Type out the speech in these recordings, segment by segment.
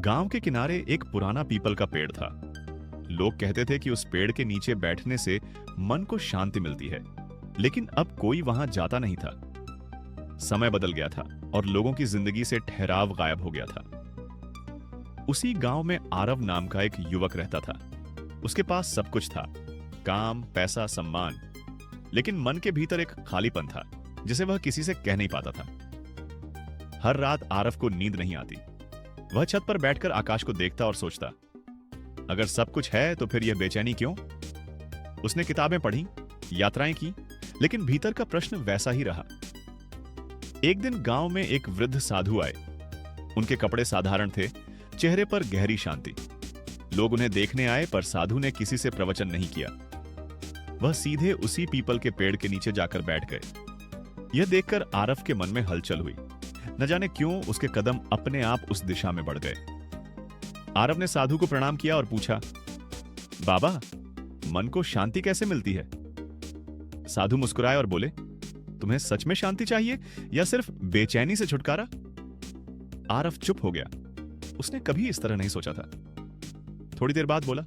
गांव के किनारे एक पुराना पीपल का पेड़ था। लोग कहते थे कि उस पेड़ के नीचे बैठने से मन को शांति मिलती है, लेकिन अब कोई वहां जाता नहीं था। समय बदल गया था और लोगों की जिंदगी से ठहराव गायब हो गया था। उसी गांव में आरव नाम का एक युवक रहता था। उसके पास सब कुछ था, काम, पैसा, सम्मान, लेकिन मन के भीतर एक खालीपन था जिसे वह किसी से कह नहीं पाता था। हर रात आरव को नींद नहीं आती। वह छत पर बैठकर आकाश को देखता और सोचता, अगर सब कुछ है तो फिर यह बेचैनी क्यों? उसने किताबें पढ़ी, यात्राएं की, लेकिन भीतर का प्रश्न वैसा ही रहा। एक दिन गांव में एक वृद्ध साधु आए। उनके कपड़े साधारण थे, चेहरे पर गहरी शांति। लोग उन्हें देखने आए, पर साधु ने किसी से प्रवचन नहीं किया। वह सीधे उसी पीपल के पेड़ के नीचे जाकर बैठ गए। यह देखकर आरव के मन में हलचल हुई। न जाने क्यों उसके कदम अपने आप उस दिशा में बढ़ गए। आरव ने साधु को प्रणाम किया और पूछा, बाबा, मन को शांति कैसे मिलती है? साधु मुस्कुराए और बोले, तुम्हें सच में शांति चाहिए या सिर्फ बेचैनी से छुटकारा? आरव चुप हो गया। उसने कभी इस तरह नहीं सोचा था। थोड़ी देर बाद बोला,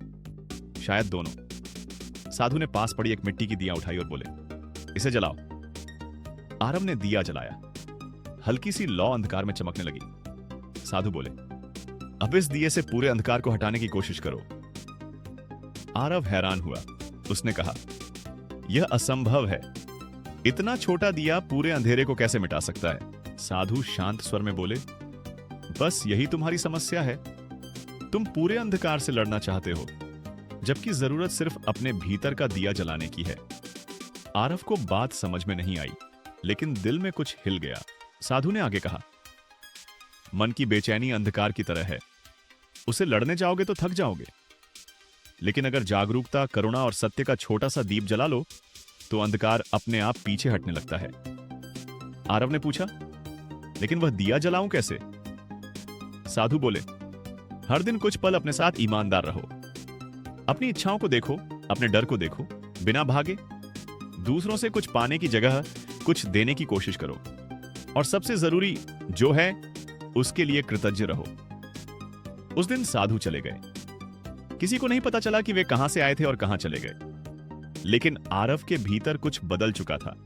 शायद दोनों। साधु ने पास पड़ी एक मिट्टी की दिया उठाई और बोले, इसे जलाओ। आरव ने दिया जलाया। हल्की सी लौ अंधकार में चमकने लगी। साधु बोले, अब इस दिए से पूरे अंधकार को हटाने की कोशिश करो। आरव हैरान हुआ। उसने कहा, यह असंभव है। इतना छोटा दिया पूरे अंधेरे को कैसे मिटा सकता है? साधु शांत स्वर में बोले, बस यही तुम्हारी समस्या है। तुम पूरे अंधकार से लड़ना चाहते हो, जबकि जरूरत सिर्फ अपने भीतर का दिया जलाने की है। आरव को बात समझ में नहीं आई, लेकिन दिल में कुछ हिल गया। साधु ने आगे कहा, मन की बेचैनी अंधकार की तरह है। उसे लड़ने जाओगे तो थक जाओगे, लेकिन अगर जागरूकता, करुणा और सत्य का छोटा सा दीप जला लो तो अंधकार अपने आप पीछे हटने लगता है। आरव ने पूछा, लेकिन वह दिया जलाऊं कैसे? साधु बोले, हर दिन कुछ पल अपने साथ ईमानदार रहो। अपनी इच्छाओं को देखो, अपने डर को देखो, बिना भागे। दूसरों से कुछ पाने की जगह कुछ देने की कोशिश करो, और सबसे जरूरी जो है उसके लिए कृतज्ञ रहो। उस दिन साधु चले गए। किसी को नहीं पता चला कि वे कहां से आए थे और कहां चले गए, लेकिन आरव के भीतर कुछ बदल चुका था।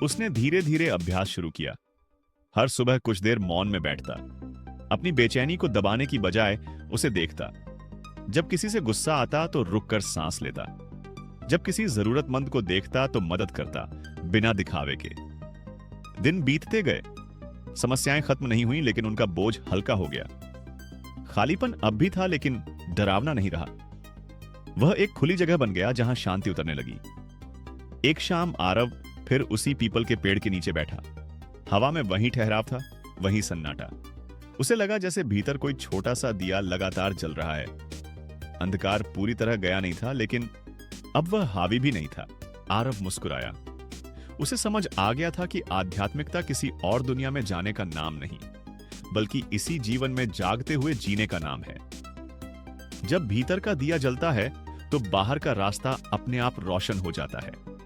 उसने धीरे धीरे अभ्यास शुरू किया। हर सुबह कुछ देर मौन में बैठता, अपनी बेचैनी को दबाने की बजाय उसे देखता। जब किसी से गुस्सा आता तो रुककर सांस लेता। जब किसी जरूरतमंद को देखता तो मदद करता, बिना दिखावे के। दिन बीतते गए, समस्याएं खत्म नहीं हुई, लेकिन उनका बोझ हल्का हो गया। खालीपन अब भी था, लेकिन डरावना नहीं रहा। वह एक खुली जगह बन गया जहां शांति उतरने लगी। एक शाम आरव फिर उसी पीपल के पेड़ के नीचे बैठा। हवा में वही ठहराव था, वही सन्नाटा। उसे लगा जैसे भीतर कोई छोटा सा दिया लगातार जल रहा है। अंधकार पूरी तरह गया नहीं था, लेकिन अब वह हावी भी नहीं था। आरव मुस्कुराया। उसे समझ आ गया था कि आध्यात्मिकता किसी और दुनिया में जाने का नाम नहीं, बल्कि इसी जीवन में जागते हुए जीने का नाम है। जब भीतर का दिया जलता है तो बाहर का रास्ता अपने आप रोशन हो जाता है।